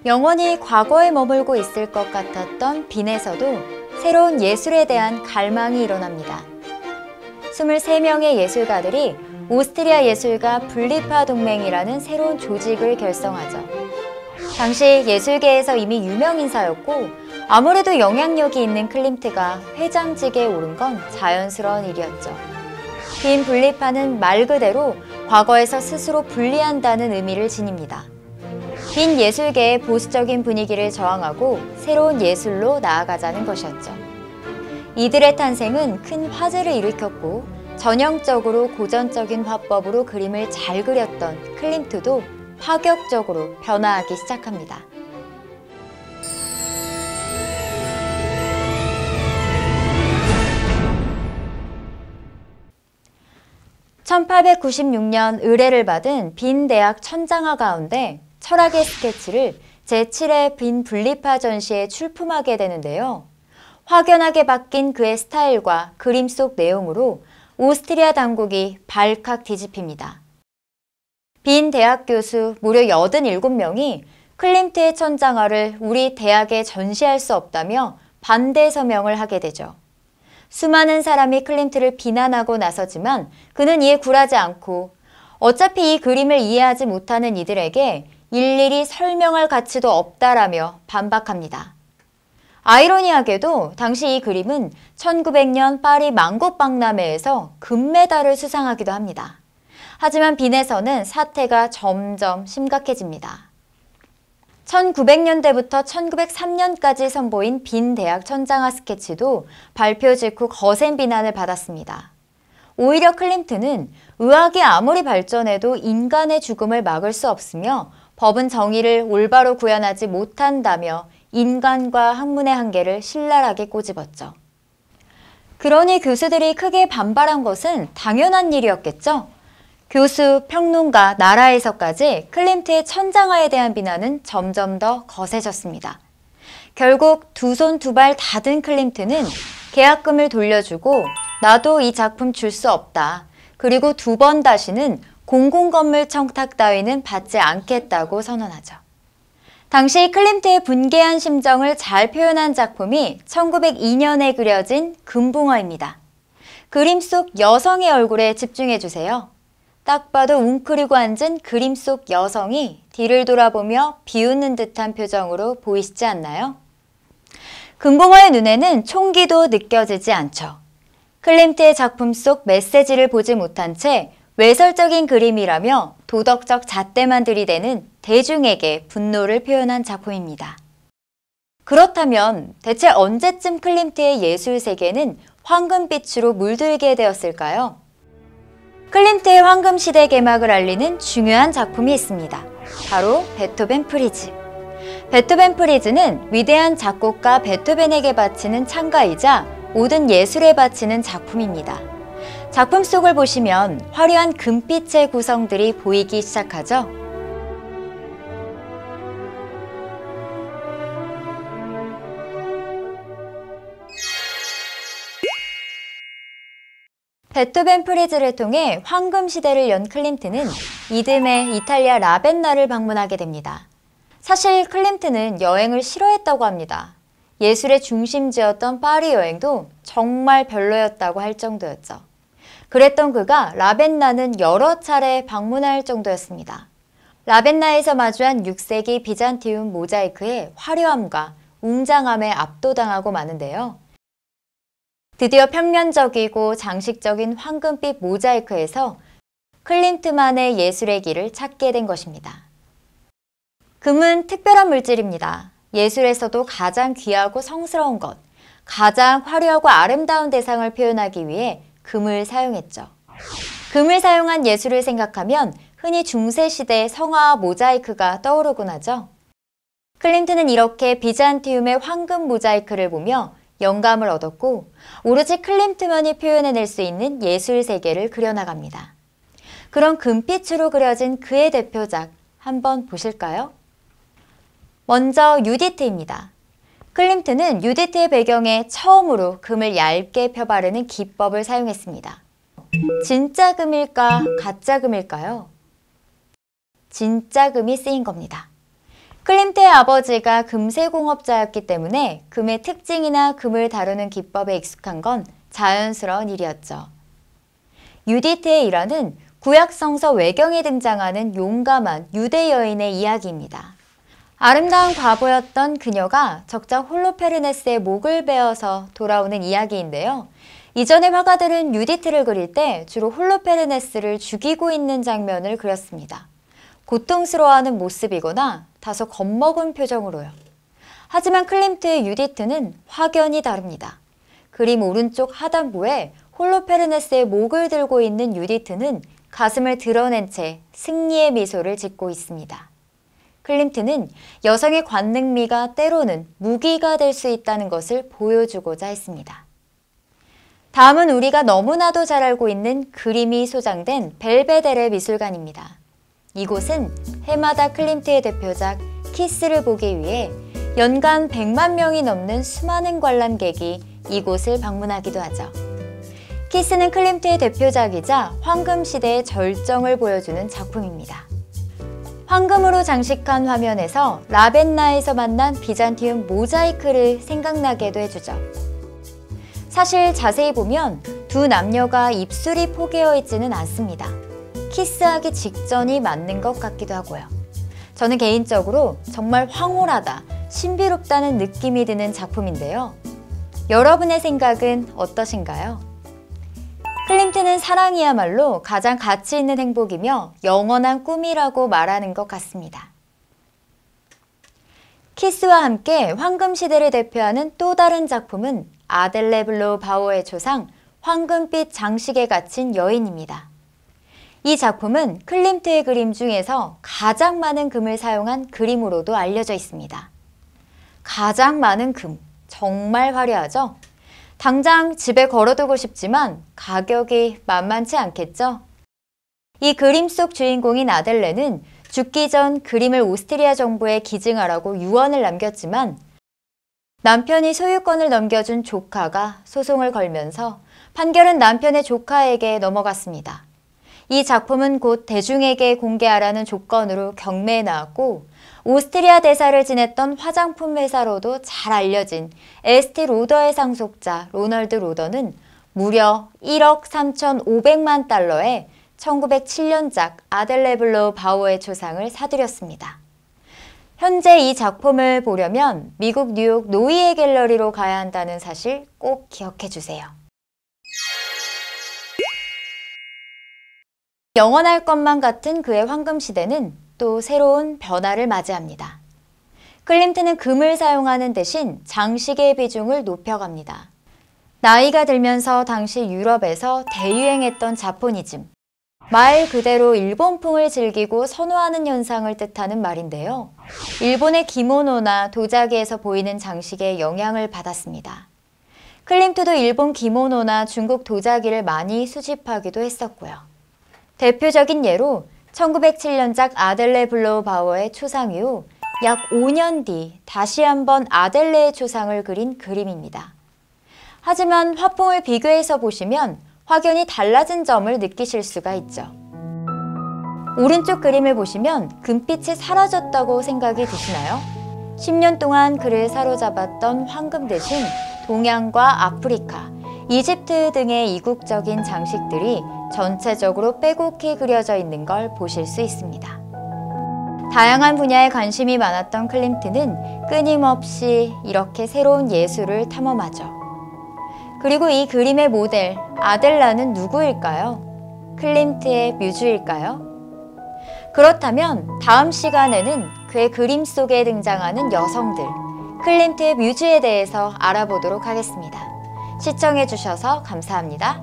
영원히 과거에 머물고 있을 것 같았던 빈에서도 새로운 예술에 대한 갈망이 일어납니다. 23명의 예술가들이 오스트리아 예술가 분리파 동맹이라는 새로운 조직을 결성하죠. 당시 예술계에서 이미 유명 인사였고 아무래도 영향력이 있는 클림트가 회장직에 오른 건 자연스러운 일이었죠. 빈 분리파는 말 그대로 과거에서 스스로 분리한다는 의미를 지닙니다. 빈 예술계의 보수적인 분위기를 저항하고 새로운 예술로 나아가자는 것이었죠. 이들의 탄생은 큰 화제를 일으켰고 전형적으로 고전적인 화법으로 그림을 잘 그렸던 클림트도 파격적으로 변화하기 시작합니다. (1896년) 의뢰를 받은 빈 대학 천장화 가운데 철학의 스케치를 제7회 빈 분리파 전시에 출품하게 되는데요. 확연하게 바뀐 그의 스타일과 그림 속 내용으로 오스트리아 당국이 발칵 뒤집힙니다. 빈 대학 교수 무려 87명이 클림트의 천장화를 우리 대학에 전시할 수 없다며 반대 서명을 하게 되죠. 수많은 사람이 클림트를 비난하고 나서지만 그는 이에 굴하지 않고 어차피 이 그림을 이해하지 못하는 이들에게 일일이 설명할 가치도 없다라며 반박합니다. 아이러니하게도 당시 이 그림은 1900년 파리 망고 박람회에서 금메달을 수상하기도 합니다. 하지만 빈에서는 사태가 점점 심각해집니다. 1900년대부터 1903년까지 선보인 빈 대학 천장화 스케치도 발표 직후 거센 비난을 받았습니다. 오히려 클림트는 의학이 아무리 발전해도 인간의 죽음을 막을 수 없으며 법은 정의를 올바로 구현하지 못한다며 인간과 학문의 한계를 신랄하게 꼬집었죠. 그러니 교수들이 크게 반발한 것은 당연한 일이었겠죠. 교수, 평론가, 나라에서까지 클림트의 천장화에 대한 비난은 점점 더 거세졌습니다. 결국 두 손 두 발 다 든 클림트는 계약금을 돌려주고 나도 이 작품 줄 수 없다. 그리고 두 번 다시는 공공건물 청탁 따위는 받지 않겠다고 선언하죠. 당시 클림트의 분개한 심정을 잘 표현한 작품이 1902년에 그려진 금붕어입니다. 그림 속 여성의 얼굴에 집중해주세요. 딱 봐도 웅크리고 앉은 그림 속 여성이 뒤를 돌아보며 비웃는 듯한 표정으로 보이시지 않나요? 금붕어의 눈에는 총기도 느껴지지 않죠. 클림트의 작품 속 메시지를 보지 못한 채 외설적인 그림이라며 도덕적 잣대만 들이대는 대중에게 분노를 표현한 작품입니다. 그렇다면 대체 언제쯤 클림트의 예술 세계는 황금빛으로 물들게 되었을까요? 클림트의 황금 시대 개막을 알리는 중요한 작품이 있습니다. 바로 베토벤 프리즈. 베토벤 프리즈는 위대한 작곡가 베토벤에게 바치는 찬가이자 모든 예술에 바치는 작품입니다. 작품 속을 보시면 화려한 금빛의 구성들이 보이기 시작하죠. 베토벤 프리즈를 통해 황금 시대를 연 클림트는 이듬해 이탈리아 라벤나를 방문하게 됩니다. 사실 클림트는 여행을 싫어했다고 합니다. 예술의 중심지였던 파리 여행도 정말 별로였다고 할 정도였죠. 그랬던 그가 라벤나는 여러 차례 방문할 정도였습니다. 라벤나에서 마주한 6세기 비잔티움 모자이크의 화려함과 웅장함에 압도당하고 마는데요. 드디어 평면적이고 장식적인 황금빛 모자이크에서 클림트만의 예술의 길을 찾게 된 것입니다. 금은 특별한 물질입니다. 예술에서도 가장 귀하고 성스러운 것, 가장 화려하고 아름다운 대상을 표현하기 위해 금을 사용했죠. 금을 사용한 예술을 생각하면 흔히 중세시대의 성화 모자이크가 떠오르곤 하죠. 클림트는 이렇게 비잔티움의 황금 모자이크를 보며 영감을 얻었고 오로지 클림트만이 표현해낼 수 있는 예술 세계를 그려나갑니다. 그런 금빛으로 그려진 그의 대표작 한번 보실까요? 먼저 유디트입니다. 클림트는 유디트의 배경에 처음으로 금을 얇게 펴바르는 기법을 사용했습니다. 진짜 금일까 가짜 금일까요? 진짜 금이 쓰인 겁니다. 클림트의 아버지가 금세공업자였기 때문에 금의 특징이나 금을 다루는 기법에 익숙한 건 자연스러운 일이었죠. 유디트의 일화는 구약성서 외경에 등장하는 용감한 유대 여인의 이야기입니다. 아름다운 과부였던 그녀가 적장 홀로페르네스의 목을 베어서 돌아오는 이야기인데요. 이전의 화가들은 유디트를 그릴 때 주로 홀로페르네스를 죽이고 있는 장면을 그렸습니다. 고통스러워하는 모습이거나 다소 겁먹은 표정으로요. 하지만 클림트의 유디트는 확연히 다릅니다. 그림 오른쪽 하단부에 홀로페르네스의 목을 들고 있는 유디트는 가슴을 드러낸 채 승리의 미소를 짓고 있습니다. 클림트는 여성의 관능미가 때로는 무기가 될 수 있다는 것을 보여주고자 했습니다. 다음은 우리가 너무나도 잘 알고 있는 그림이 소장된 벨베데레 미술관입니다. 이곳은 해마다 클림트의 대표작 키스를 보기 위해 연간 100만 명이 넘는 수많은 관람객이 이곳을 방문하기도 하죠. 키스는 클림트의 대표작이자 황금시대의 절정을 보여주는 작품입니다. 황금으로 장식한 화면에서 라벤나에서 만난 비잔티움 모자이크를 생각나게도 해주죠. 사실 자세히 보면 두 남녀가 입술이 포개어 있지는 않습니다. 키스하기 직전이 맞는 것 같기도 하고요. 저는 개인적으로 정말 황홀하다, 신비롭다는 느낌이 드는 작품인데요. 여러분의 생각은 어떠신가요? 클림트는 사랑이야말로 가장 가치 있는 행복이며 영원한 꿈이라고 말하는 것 같습니다. 키스와 함께 황금시대를 대표하는 또 다른 작품은 아델레 블로우 바우어의 초상 황금빛 장식에 갇힌 여인입니다. 이 작품은 클림트의 그림 중에서 가장 많은 금을 사용한 그림으로도 알려져 있습니다. 가장 많은 금, 정말 화려하죠? 당장 집에 걸어두고 싶지만 가격이 만만치 않겠죠? 이 그림 속 주인공인 아델레는 죽기 전 그림을 오스트리아 정부에 기증하라고 유언을 남겼지만 남편이 소유권을 넘겨준 조카가 소송을 걸면서 판결은 남편의 조카에게 넘어갔습니다. 이 작품은 곧 대중에게 공개하라는 조건으로 경매에 나왔고 오스트리아 대사를 지냈던 화장품 회사로도 잘 알려진 에스티 로더의 상속자 로널드 로더는 무려 1억 3,500만 달러에 1907년작 아델레 블로우 바우어의 초상을 사들였습니다. 현재 이 작품을 보려면 미국 뉴욕 노이에 갤러리로 가야 한다는 사실 꼭 기억해 주세요. 영원할 것만 같은 그의 황금시대는 또 새로운 변화를 맞이합니다. 클림트는 금을 사용하는 대신 장식의 비중을 높여갑니다. 나이가 들면서 당시 유럽에서 대유행했던 자포니즘, 말 그대로 일본풍을 즐기고 선호하는 현상을 뜻하는 말인데요. 일본의 기모노나 도자기에서 보이는 장식에 영향을 받았습니다. 클림트도 일본 기모노나 중국 도자기를 많이 수집하기도 했었고요. 대표적인 예로 1907년작 아델레 블로우 바우어의 초상 이후 약 5년 뒤 다시 한번 아델레의 초상을 그린 그림입니다. 하지만 화풍을 비교해서 보시면 확연히 달라진 점을 느끼실 수가 있죠. 오른쪽 그림을 보시면 금빛이 사라졌다고 생각이 드시나요? 10년 동안 그를 사로잡았던 황금 대신 동양과 아프리카, 이집트 등의 이국적인 장식들이 전체적으로 빼곡히 그려져 있는 걸 보실 수 있습니다. 다양한 분야에 관심이 많았던 클림트는 끊임없이 이렇게 새로운 예술을 탐험하죠. 그리고 이 그림의 모델 아델라는 누구일까요? 클림트의 뮤즈일까요? 그렇다면 다음 시간에는 그의 그림 속에 등장하는 여성들, 클림트의 뮤즈에 대해서 알아보도록 하겠습니다. 시청해주셔서 감사합니다.